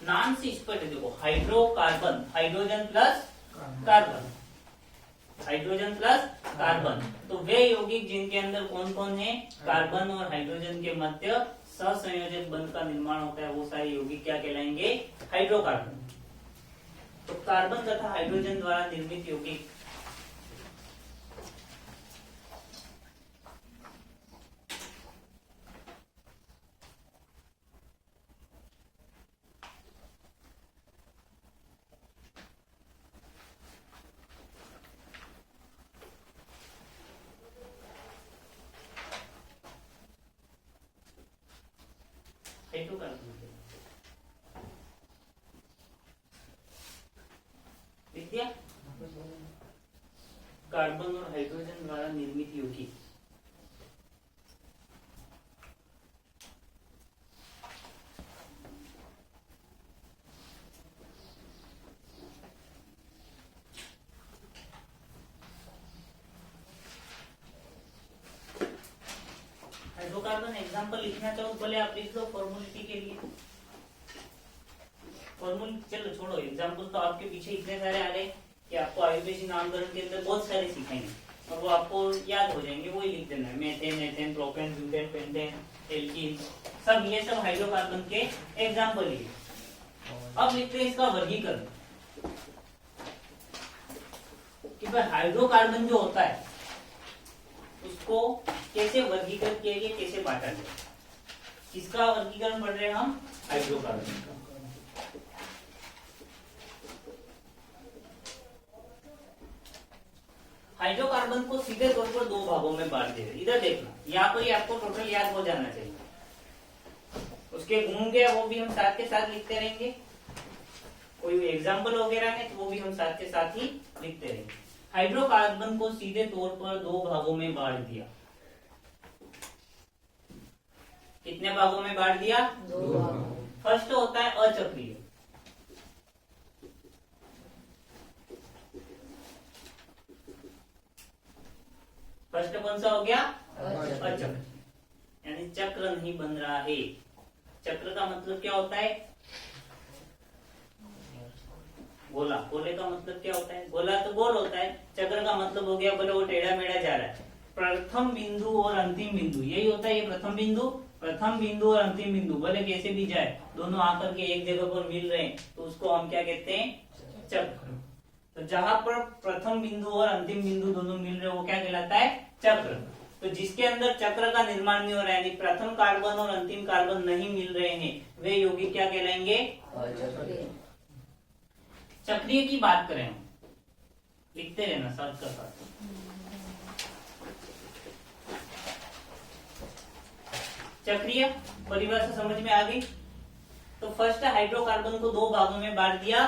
नाम से स्पष्ट है, देखो hydrocarbon, hydrogen plus carbon, hydrogen plus carbon. तो वे यौगिक जिनके अंदर कौन कौन है, कार्बन और हाइड्रोजन के मध्य सहसंयोजक बंध का निर्माण होता है, वो सारे यौगिक क्या कहलाएंगे, हाइड्रोकार्बन। तो कार्बन तथा हाइड्रोजन द्वारा निर्मित यौगिक हाइड्रोकार्बन लिख दिया। कार्बन और हाइड्रोजन द्वारा निर्मित यौगिक हाइड्रोकार्बन एग्जांपल लिखना चाहो बोले आप लिख दो फॉर्मुलिटी के लिए। चलो छोड़ो, एग्जांपल तो आपके पीछे इतने सारे आ गए कि आपको आयुर्वेदी नामकरण के अंदर बहुत सारे सिखाएंगे और वो आपको याद हो जाएंगे, वही लिख देना है। Methane, ethane, propane, butane, pentane, alkene, सब ये सब हाइड्रोकार्बन के एग्जांपल ही। अब लिखते हैं इसका वर्गीकरण कि भाई हाइड्रोकार्बन जो होता है उसको कैसे वर्गीकृत किया गया, कैसे बांटा गया। किसका वर्गीकरण पढ़ रहे हैं हम, हाइड्रोकार्बन का। हाइड्रोकार्बन को सीधे तौर पर दो भागों में बांट दिया। इधर देखना, यहाँ पर ही आपको टोटल याद हो जाना चाहिए। उसके गुण क्या वो भी हम साथ के साथ लिखते रहेंगे, कोई एग्जाम्पल वगैरह है तो वो भी हम साथ के साथ ही लिखते रहेंगे। हाइड्रोकार्बन को सीधे तौर पर दो भागों में बांट दिया। कितने भागों में बांट दिया, दो भागों। फर्स्ट होता है अचक्रीय, फर्स्ट कौन सा हो गया, अचक्र, यानी चक्र नहीं बन रहा है। चक्र का मतलब क्या होता है, गोला, गोले का मतलब क्या होता है, गोला तो गोल होता है। चक्र का मतलब हो गया बोले वो टेढ़ा मेढ़ा जा रहा है। प्रथम बिंदु और अंतिम बिंदु यही होता है, ये प्रथम बिंदु और अंतिम बिंदु बोले कैसे भी जाए, दोनों आकर के एक जगह पर मिल रहे हैं तो उसको हम क्या कहते हैं, चक्र। तो जहां पर प्रथम बिंदु और अंतिम बिंदु दोनों मिल रहे हैं वो क्या कहलाता है, चक्र। तो जिसके अंदर चक्र का निर्माण नहीं हो रहा है, यानी प्रथम कार्बन और अंतिम कार्बन नहीं मिल रहे हैं, वे यौगिक क्या कहलाएंगे, चक्रीय की बात करें हम, लिखते रहना साथ का साथ। चक्रीय परिभाषा समझ में आ गई। तो फर्स्ट हाइड्रोकार्बन को दो भागों में बांट दिया।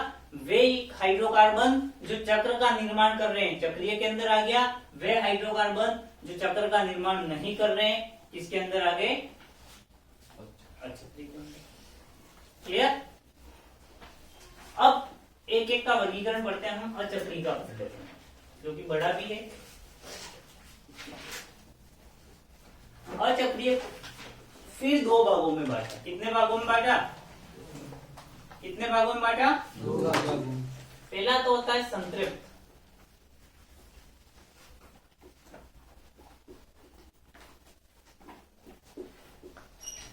वे हाइड्रोकार्बन जो चक्र का निर्माण कर रहे हैं चक्रीय के अंदर आ गया, वे हाइड्रोकार्बन जो चक्र का निर्माण नहीं कर रहे हैं किसके अंदर आ गए, क्लियर। अब एक एक का वर्गीकरण पढ़ते हैं हम। अचक्रीय का पढ़ते हैं जो कि बड़ा भी है। अचक्रीय फिर दो भागों में बांटा। कितने भागों में बांटा, कितने भागों में बांटा, दो भागों। पहला तो होता है संतृप्त,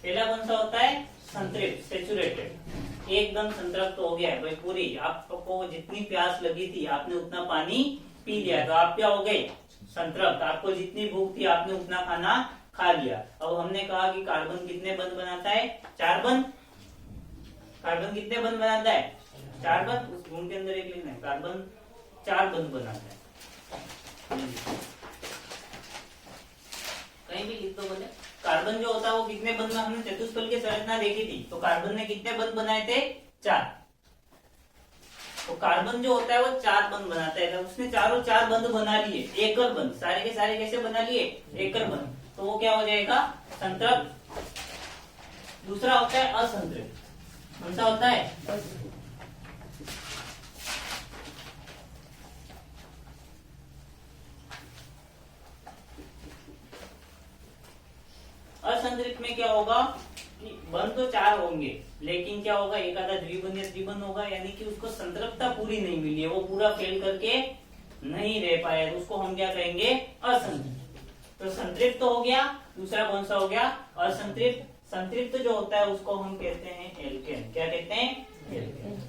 पहला कौन सा होता है, संतृप्त, सेचुरेटेड, एकदम संतृप्त हो गया है भाई पूरी, आपको जितनी प्यास लगी थी आपने उतना पानी पी लिया तो आप क्या हो गए, संतृप्त। आपको जितनी भूख थी आपने उतना खाना खा लिया। अब हमने कहा कि कार्बन कितने बंध बनाता है, 4 बंध। कार्बन कितने बंध बनाता है, 4 बंध। उस गुण के अंदर एक लिखना है, कार्बन 4 बंध बनाता है। कहीं भी लिख दो बोले। कार्बन जो होता है वो कितने बंध, हमने चतुष्फल की संरचना देखी थी तो कार्बन ने कितने बंध बनाए थे, 4। तो कार्बन जो होता है वो 4 बंध बनाता है। तो उसने चारों 4 बंध बना लिए, एकल बंध, सारे के सारे कैसे बना लिए, एकल बंध। तो वो क्या हो जाएगा, संतृप्त। दूसरा होता है असंतृप्त। कौन सा होता है, असंतृप्त में क्या होगा, कि बंध तो 4 होंगे, लेकिन क्या होगा, एक आधा द्विबंध या त्रिबंध होगा, यानी कि उसको संतृप्तता पूरी नहीं मिली है, वो पूरा फेल करके नहीं रह पाया, तो उसको हम क्या कहेंगे, असंतृप्त। तो संतृप्त हो गया, दूसरा कौन सा हो गया, असंतृप्त। संतृप्त जो होता है उसको हम कहते हैं एल्केन। क्या कहते हैं, एल्केन।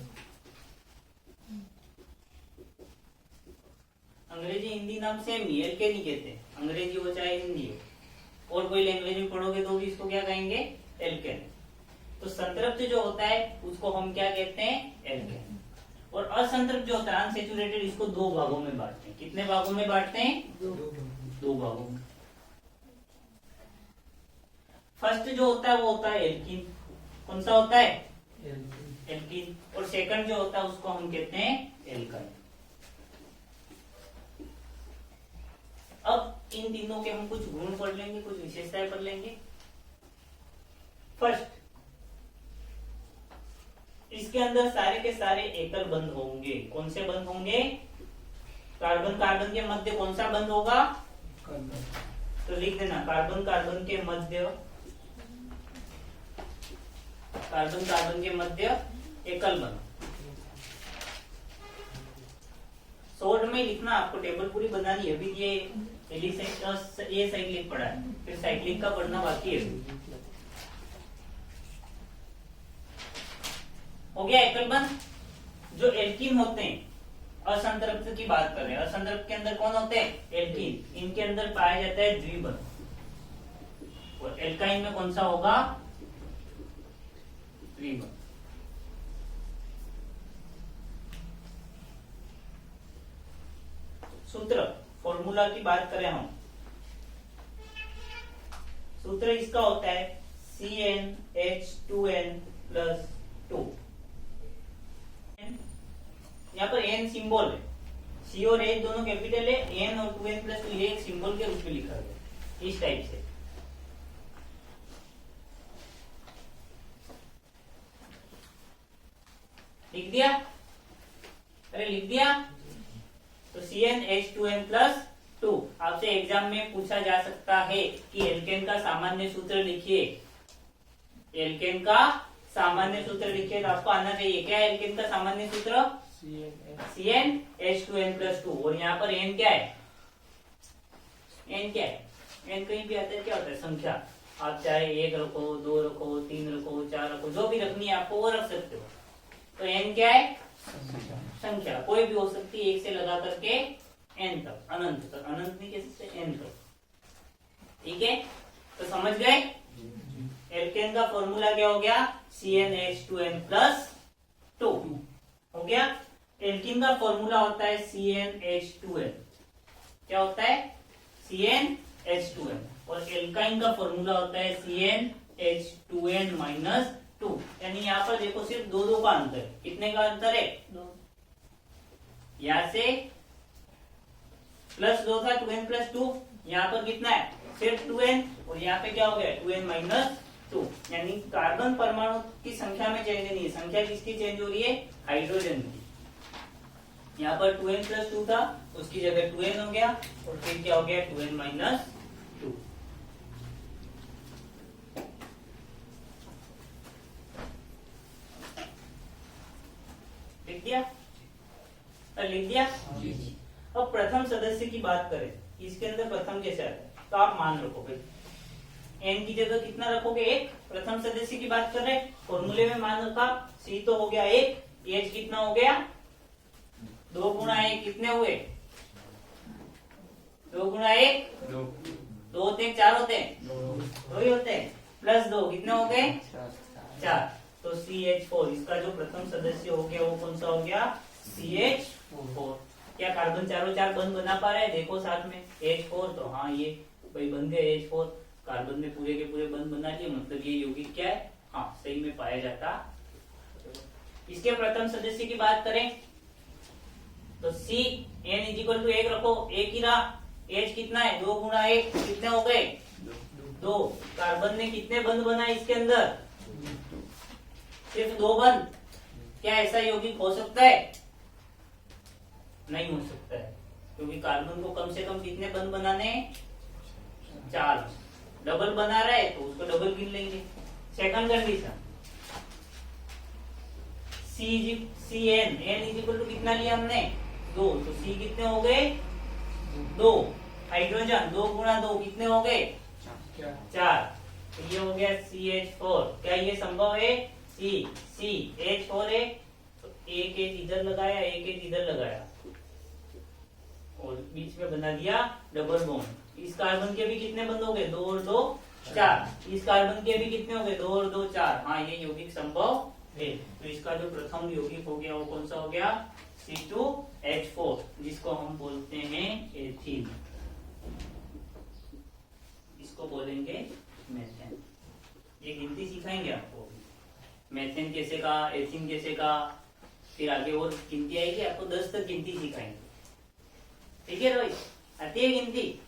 अंग्रेजी हिंदी नाम सेम ही, एल्केन ही कहते हैं, अंग्रेजी हो चाहे हिंदी हो। और कोई लैंग्वेज में पढ़ोगे तो भी इसको क्या कहेंगे, एल्केन। तो संतृप्त जो होता है उसको हम क्या कहते हैं, एल्केन। और असंतृप्त जो होता है अनसेचुरेटेड, इसको 2 भागों में बांटते हैं। कितने भागों में बांटते हैं, 2 भागों में। फर्स्ट जो होता है वो होता है एल्कीन। कौन सा होता है, एल्कीन। और सेकंड जो होता है उसको हम कहते हैं एल्काइन। अब इन तीनों के हम कुछ गुण पढ़ लेंगे, कुछ विशेषताएं पढ़ लेंगे। फर्स्ट, इसके अंदर सारे के सारे एकल बंध होंगे। कौन से बंध होंगे, कार्बन कार्बन के मध्य कौन सा बंध होगा, तो लिख देना, कार्बन कार्बन के मध्य, कार्बन कार्बन के मध्य एकल बंध। शॉर्ट में लिखना, आपको टेबल पूरी बनानी है। अभी ये साइक्लिक पढ़ा है, फिर साइक्लिक का पढ़ना बाकी है। हो गया एकल बंध। जो एल्कीन होते हैं, असंतृप्त की बात कर रहे हैं, असंतृप्त के अंदर कौन होते हैं, एल्कीन। इनके अंदर पाया जाता है द्विबंध। और एल्काइन में कौन सा होगा, त्रिबंध। सूत्र, फॉर्मूला की बात करें हम, सूत्र इसका होता है CnH2n+2। यहाँ पर n सिंबल है, C और H दोनों कैपिटल है, n और 2n+2 ये एक सिंबल के रूप में लिखा गया इस टाइप से। लिख दिया, अरे लिख दिया। तो CnH2n+2 आपसे एग्जाम में पूछा जा सकता है कि एल्केन का सामान्य सूत्र लिखिए। एल्केन का सामान्य सूत्र लिखिए, तो आपको आना चाहिए क्या है एल्केन का सामान्य सूत्र, CnH2n+2। और यहाँ पर n क्या है, n क्या है, n कहीं भी आता है, क्या होता है, संख्या। आप चाहे 1 रखो, 2 रखो, 3 रखो, 4 रखो, जो भी रखनी है आपको वो रख सकते हो। तो n क्या है, संख्या, कोई भी हो सकती है, 1 से लगा करके n तक, अनंत तक, अनंत नहीं कह सकते, n तक। ठीक है, तो समझ गए। एल्केन का फॉर्मूला क्या हो गया, CnH2n+2 हो गया। एल्कीन का फॉर्मूला होता है CnH2n। क्या होता है, CnH2n। और एल्काइन का फॉर्मूला होता है CnH2n-2। यानी यहाँ पर देखो सिर्फ 2 का अंतर। कितने का अंतर है, 2। यहाँ से +2 था, 2n+2। यहाँ पर कितना है, सिर्फ 2n। और यहाँ पे क्या हो गया, 2n-2। यानी कार्बन परमाणु की संख्या में चेंज नहीं है, संख्या किसकी चेंज हो रही है, हाइड्रोजन की। यहाँ पर 2n+2 था, उसकी जगह 2n हो गया, और फिर क्या हो गया, 2n-2। लिख दिया, लिख दिया। अब प्रथम सदस्य की बात करें, इसके अंदर प्रथम कैसे आता है, तो आप मान रखो भाई n की जगह कितना रखोगे, 1। प्रथम सदस्य की बात कर रहे, फॉर्मूले में मान रखा, C तो हो गया 1, H कितना हो गया, 2 गुणा 1 कितने हुए, 2 गुणा 1 2 होते हैं, 4 होते हैं, 2 ही होते हैं, +2 कितने हो गए, 4। तो CH4 इसका जो प्रथम सदस्य हो गया वो कौन सा हो गया, CH4। क्या कार्बन चारों 4 बंध बना पा रहे हैं, देखो साथ में H4, तो हाँ ये भाई बन गए H4। कार्बन ने पूरे के पूरे बंध बना लिए, मतलब ये यौगिक क्या है, हाँ सही में पाया जाता। इसके प्रथम सदस्य की बात करें तो CN=1 रखो, 1 ही रहा। H कितना है, 2 गुणा 1 कितने हो गए, 2। कार्बन ने कितने बंध बनाए इसके अंदर, सिर्फ 2 बंध। क्या ऐसा यौगिक हो सकता है, नहीं हो सकता है, क्योंकि कार्बन को कम से कम कितने बंध बनाने हैं, 4। डबल बना रहा है तो उसको डबल गिन लेंगे, second condition CN is equal to कितना लिया हमने 2, तो C कितने हो गए 2, हाइड्रोजन 2 गुणा 2 कितने हो गए 4, तो ये हो गया CH4। क्या ये संभव है CH4 है, तो एक एच इधर लगाया एक एच इधर लगाया और बीच में बना दिया डबल बॉन्ड। इस कार्बन के भी कितने बंद हो गए 2 और 2 4, इस कार्बन के भी कितने हो गए 2 और 2 4। हाँ ये यौगिक संभव है। तो इसका जो प्रथम यौगिक हो गया वो कौन सा हो गया C2H4, जिसको हम बोलते हैं एथीन, इसको बोलेंगे मेथेन। ये गिनती सिखाएंगे आपको, मेथेन कैसे का, एथीन कैसे का, फिर आगे और गिनती आएगी आपको 10 तक गिनती सिखाएंगे। ठीक है रोहित, आती है गिनती,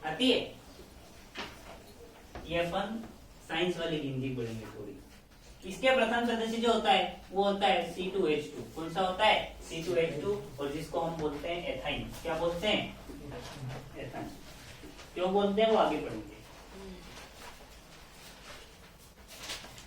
आती है? ये अपन साइंस वाली गिनती पढ़ेंगे थोड़ी। इसके प्रथम सदस्य जो होता है वो होता है C2H2। कौन सा होता है C2H2, और जिसको हम बोलते हैं एथाइन। क्या बोलते हैं एथाइन। क्यों बोलते हैं वो आगे पढ़ेंगे।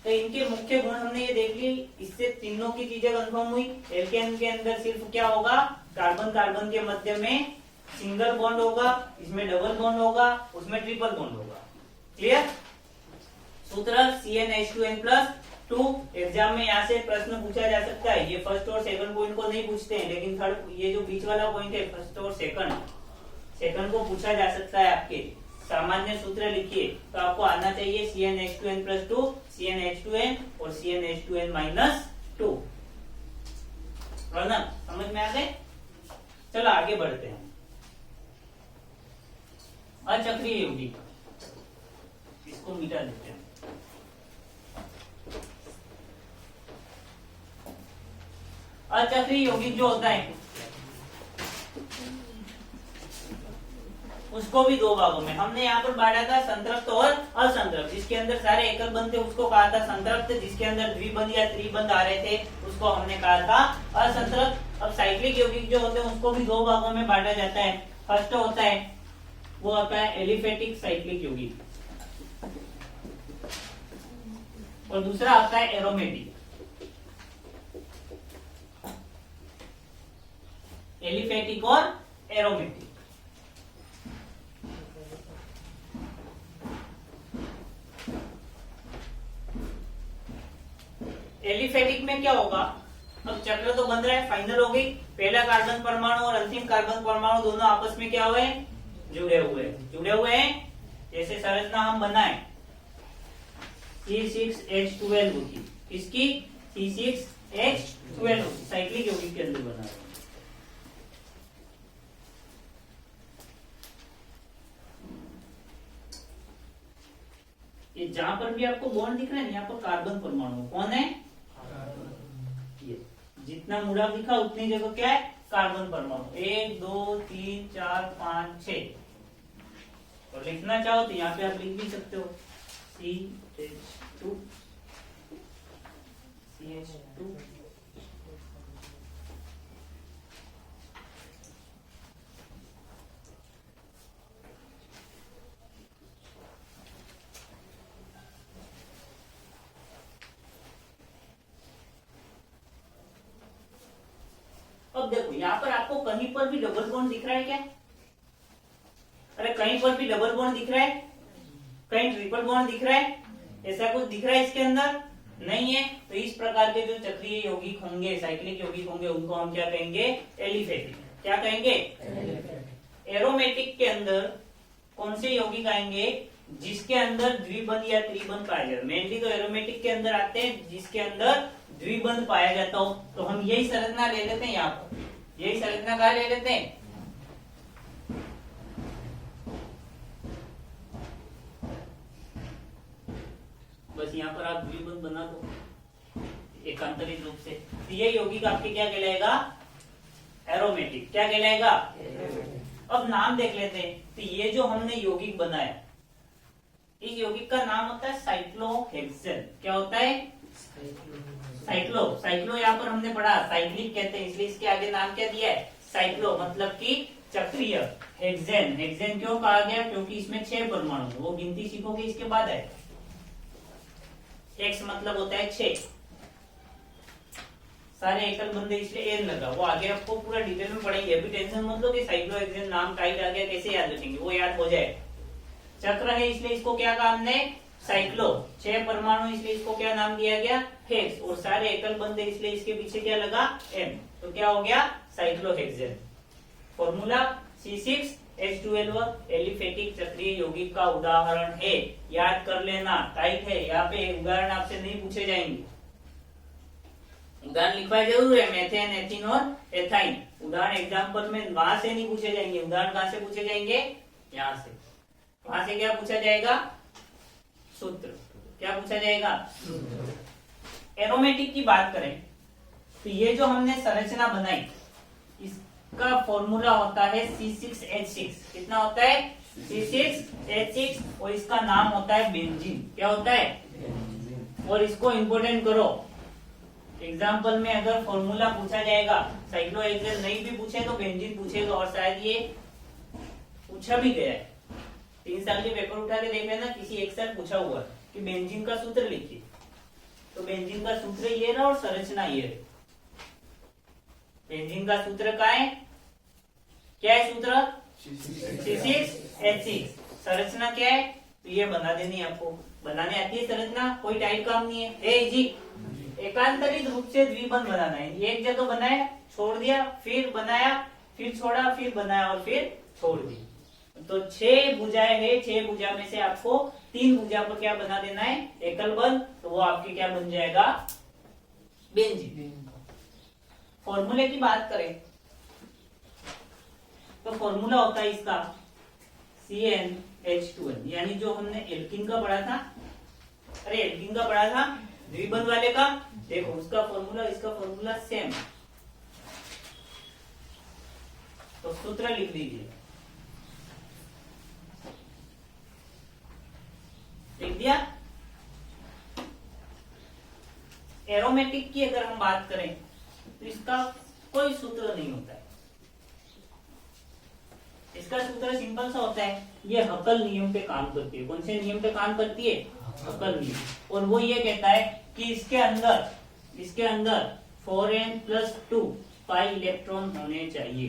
तो इनके मुख्य गुण हमने ये देख ली, इससे तीनों की चीजें कंफर्म हुई। एल्केन के अंदर सिर्फ क्या होगा, कार्बन कार्बन के मध्य में सिंगल बॉन्ड होगा, इसमें डबल बॉन्ड होगा, उसमें ट्रिपल बॉन्ड होगा। क्लियर? सूत्र CnH2n+2। एग्जाम में यहाँ से प्रश्न पूछा जा सकता है। ये फर्स्ट और सेकंड पॉइंट को नहीं पूछते हैं, लेकिन थर्ड, ये जो बीच वाला पॉइंट है फर्स्ट और सेकंड को पूछा जा सकता है। आपके सामान्य सूत्र लिखिए तो आपको आना चाहिए CnH2n+2, CnH2n और CnH2n-2। समझ में आ गए? चलो आगे बढ़ते हैं। अचक्रीय यौगिक, इसको मिटा देते हैं। अचक्रीय यौगिक जो होता है उसको भी दो भागों में हमने यहाँ पर बांटा था, संतृप्त और असंतृप्त। जिसके अंदर सारे एकल बंद थे उसको कहा था संतृप्त, जिसके अंदर द्विबंध या त्रिबंध आ रहे थे उसको हमने कहा था असंतृप्त। अब साइक्लिक यौगिक जो होते हैं उसको भी दो भागों में बांटा जाता है। फर्स्ट होता है वो होता है एलिफेटिक साइक्लिक यौगिक, और दूसरा आता है एरोमेटिक। एलिफेटिक और एरोमेटिक। एलिफेटिक में क्या होगा, अब चक्र तो बन रहा है, फाइनल हो गई। पहला कार्बन परमाणु और अंतिम कार्बन परमाणु दोनों आपस में क्या हुए, जुड़े हुए हैं। जैसे संरचना हम बनाए C6H12 होगी, इसकी C6H12 साइक्लिक यौगिक के अंदर बना है। ये जहां पर भी आपको बॉन्ड दिख रहा है यहाँ पर कार्बन परमाणु कौन है, ये जितना मुड़ा दिखा उतनी जगह क्या है, कार्बन परमाणु। 1 2 3 4 5 6। और लिखना चाहो तो यहाँ पे आप लिख भी सकते हो CH2 CH2 अब देखो यहाँ पर आपको कहीं पर भी डबल बॉन्ड दिख रहा है क्या? अरे कहीं पर भी डबल बॉन्ड दिख रहा है, कहीं ट्रिपल बॉन्ड दिख रहा है, ऐसा कुछ दिख रहा है इसके अंदर नहीं है। तो इस प्रकार के जो चक्रीय यौगिक होंगे, साइक्लिक यौगिक होंगे, उनको हम क्या कहेंगे, एलिफेटिक। क्या कहेंगे, एरोमेटिक के अंदर कौन से यौगिक आएंगे, जिसके अंदर द्विबंध या त्रिबंध पाया जाता है। मेनली तो एरोमेटिक के अंदर आते हैं जिसके अंदर द्विबंध पाया जाता हो। तो हम यही संरचना ले लेते हैं, यहाँ पर यही संरचना कहा ले लेते हैं, बस यहाँ पर आप द्विबंध बना दो एकांतरित रूप से। तो ये यौगिक आपके क्या कहलाएगा, एरोमेटिक। क्या कहलाएगा, अब नाम देख लेते हैं। तो ये जो हमने यौगिक बनाया, इस यौगिक का नाम होता है साइक्लोहेक्सेन। क्या होता है, साइक्लो यहाँ पर हमने पढ़ा साइक्लिक कहते हैं, इसलिए इसके आगे नाम क्या दिया है, साइक्लो, मतलब कि चक्रीय। हेक्सेन क्यों कहा गया, क्योंकि इसमें 6 परमाणु, वो गिनती सीखोगे इसके बाद है। एक्स मतलब होता है 6, सारे एकल बंदे इसलिए एन लगा। वो आगे आपको पूरा डिटेल में पढ़ेंगे, अभी टेंशन मत लो कि साइक्लोहेक्सेन नाम टाइट आ गया कैसे याद रखेंगे, वो याद हो जाए। चक्र है इसलिए इसको क्या कहा हमने, साइक्लो। 6 परमाणु इसलिए इसको क्या नाम दिया गया, हेक्स। और सारे एकल बंदे इसलिए इसके पीछे क्या लगा, एन। तो क्या हो गया, साइक्लोहेक्सेन। फॉर्मूला C6H12 एलिफेटिक चक्रीय यौगिक का उदाहरण है, याद कर लेना। टाइट है, यहाँ पे उदाहरण आपसे नहीं पूछे जाएंगे, उदाहरण लिखवाए जरूर है, मेथेन, एथीन और एथाइन। उदाहरण एग्जाम्पल में वहां से नहीं पूछे जाएंगे, उदाहरण कहां से पूछे जाएंगे, यहाँ से। वहां से क्या पूछा जाएगा, सूत्र। क्या पूछा जाएगा, एरोमेटिक की बात करें तो ये जो हमने संरचना बनाई, इसका फॉर्मूला होता है C6H6। कितना होता है, C6H6, और इसका नाम होता है बेंजीन। क्या होता है, और इसको इंपोर्टेंट करो, एग्जाम्पल में अगर फॉर्मूला पूछा जाएगा, साइक्लोहेक्सेन नहीं भी पूछे तो बेंजीन पूछेगा, और शायद ये पूछा भी गया है। 3 साल के पेपर उठा के देख लेना, किसी एक साल पूछा हुआ कि बेंजीन का सूत्र लिखिए, तो बेंजीन का सूत्र ये रहा और संरचना ये रही। बेंजीन का सूत्र क्या है, सूत्र C6H6। संरचना क्या है, तो ये बना देनी है आपको, बनाने आती है संरचना, कोई टाइट काम नहीं है इजी। एकांतरित रूप से द्विबंध बनाना है, एक जगह बनाया छोड़ दिया, फिर बनाया फिर छोड़ा, फिर बनाया और फिर छोड़ दिया। तो 6 भुजाएं है, 6 भुजा में से आपको 3 भुजा पर क्या बना देना है, एकल बंध। तो वो आपके क्या बन जाएगा, बेंजीन। फॉर्मूले की बात करें तो फॉर्मूला होता है इसका CnH2n, यानी जो हमने एल्कीन का पढ़ा था, अरे एल्कीन का पढ़ा था द्विबंध वाले का, देखो उसका फॉर्मूला इसका फॉर्मूला सेम। तो सूत्र लिख दीजिए, लिख दिया। एरोमेटिक की अगर हम बात करें तो इसका कोई सूत्र नहीं होता है, इसका सूत्र सिंपल सा होता है, ये हकल नियम पे काम करती है। कौन से नियम पे काम करती है, हकल नियम। और वो ये कहता है कि इसके अंदर 4n+2 पाई इलेक्ट्रॉन होने चाहिए।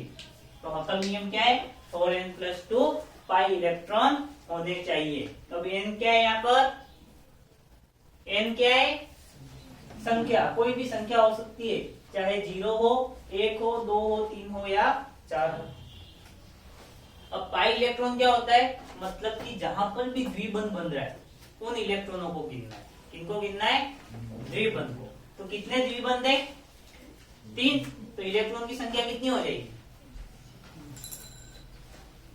तो हकल नियम क्या है, 4n+2 पाई इलेक्ट्रॉन होने चाहिए। अब n क्या है, यहाँ पर n क्या है, संख्या, कोई भी संख्या हो सकती है, चाहे 0 हो, 1 हो, 2 हो, 3 हो या 4 हो। अब पाई इलेक्ट्रॉन क्या होता है, मतलब कि जहां पर भी द्विबंध बन रहा है उन इलेक्ट्रॉनों को गिनना है। किनको गिनना है, द्विबंध को। तो कितने द्विबंध है, 3। तो इलेक्ट्रॉन की संख्या कितनी हो जाएगी,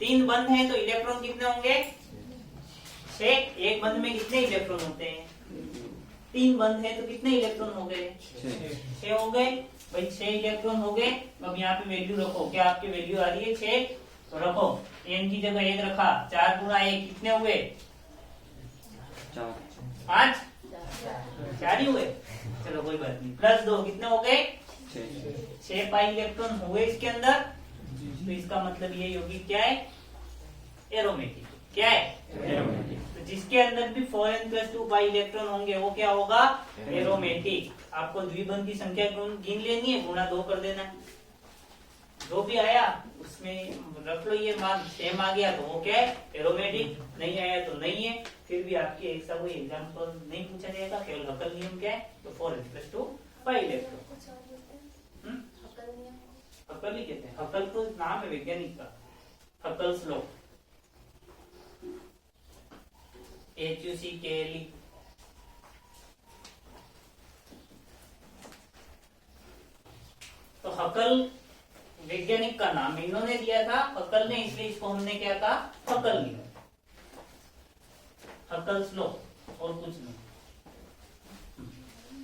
3 बंध है तो इलेक्ट्रॉन कितने होंगे, 6। एक बंध में कितने इलेक्ट्रॉन होते हैं, 3 बंध है तो कितने इलेक्ट्रॉन हो गए, 6 हो गए भाई, 6 इलेक्ट्रॉन हो गए। अब यहाँ पे वैल्यू रखो, क्या आपकी वैल्यू आ रही है 6, तो रखो, n की जगह 1 रखा, 4 गुणा 1 कितने हुए, 5, 4 ही हुए, चलो कोई बात नहीं, +2 कितने हो गए, 6 पाई इलेक्ट्रॉन हुए इसके अंदर। तो इसका मतलब ये यौगिक क्या है, एरोमेटिक। क्या है, एरोमेटिक। तो जिसके अंदर भी 4n+2 पाई इलेक्ट्रॉन होंगे वो क्या होगा, एरोमेटिक। आपको द्विबंध की संख्या गिन लेनी है, गुणा 2 कर देना है, जो भी आया उसमें रख लो, ये मान सेम आ गया तो वो क्या है, एरोमेटिक। नहीं आया तो नहीं है। फिर भी आपके ऐसा कोई एग्जांपल नहीं पूछा जाएगा, केवल हकल नियम क्या है, तो 4n+2 पाई इलेक्ट्रॉन। हकल ही कहते हैं, हकल तो नाम है वैज्ञानिक का, हकल्स लॉ, HUCKLE। तो हकल वैज्ञानिक का नाम इन्होंने दिया था, हकल ने, इसलिए इसको हमने क्या कहा, हकल नियम, हकल्स लॉ, और कुछ नहीं।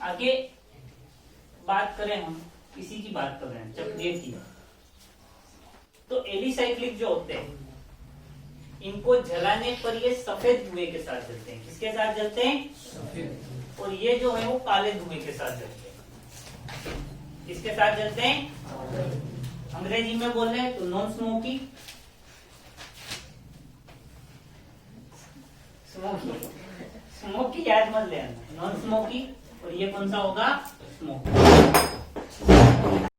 आगे बात करें हम, इसी की बात कर रहे हैं, चक्रीय की। तो एलिसाइक्लिक जो होते हैं, इनको जलाने पर ये सफेद धुएं के साथ जलते हैं। किसके साथ जलते हैं, सफेद। और ये जो है वो काले धुएं के साथ जलते हैं। किसके साथ जलते हैं, अंग्रेजी में बोल रहे हैं तो नॉन स्मोकी, स्मोकी, स्मोकी याद मत लेना, नॉन स्मोकी, और ये कौन सा होगा, स्मोकी।